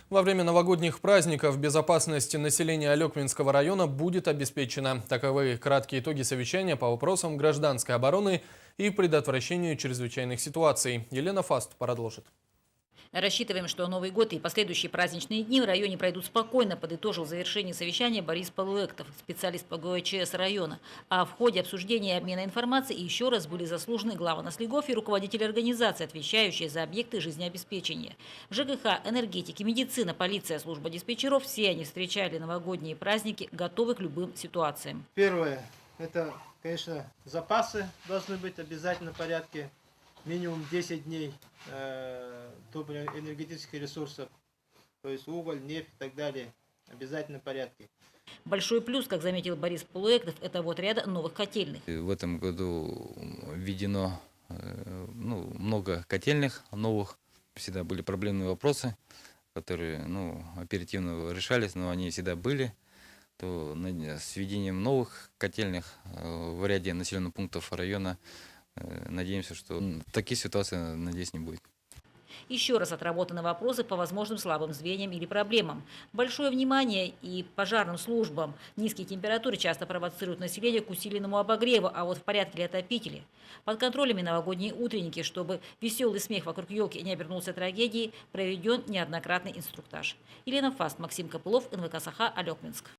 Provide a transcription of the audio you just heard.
Во время новогодних праздников безопасность населения Алекминского района будет обеспечена. Таковы краткие итоги совещания по вопросам гражданской обороны и предотвращению чрезвычайных ситуаций. Елена Фаст продолжит. Рассчитываем, что Новый год и последующие праздничные дни в районе пройдут спокойно, подытожил в завершении совещания Борис Полуэктов, специалист по ГОЧС района. А в ходе обсуждения и обмена информацией еще раз были заслужены глава Наслегов и руководители организаций, отвечающие за объекты жизнеобеспечения. ЖКХ, энергетики, медицина, полиция, служба диспетчеров – все они встречали новогодние праздники, готовы к любым ситуациям. Первое – это, конечно, запасы должны быть обязательно в порядке. Минимум 10 дней энергетических ресурсов, то есть уголь, нефть и так далее, обязательно в порядке. Большой плюс, как заметил Борис Полуэктов, это вот ряд новых котельных. В этом году введено много котельных новых. Всегда были проблемные вопросы, которые оперативно решались, но они всегда были. То с введением новых котельных в ряде населенных пунктов района надеемся, что таких ситуаций, надеюсь, не будет. Еще раз отработаны вопросы по возможным слабым звеньям или проблемам. Большое внимание и пожарным службам. Низкие температуры часто провоцируют население к усиленному обогреву, а вот в порядке ли отопители? Под контролем новогодние утренники, чтобы веселый смех вокруг елки не обернулся трагедией, проведен неоднократный инструктаж. Елена Фаст, Максим Копылов, НВК «Саха», Алекминск.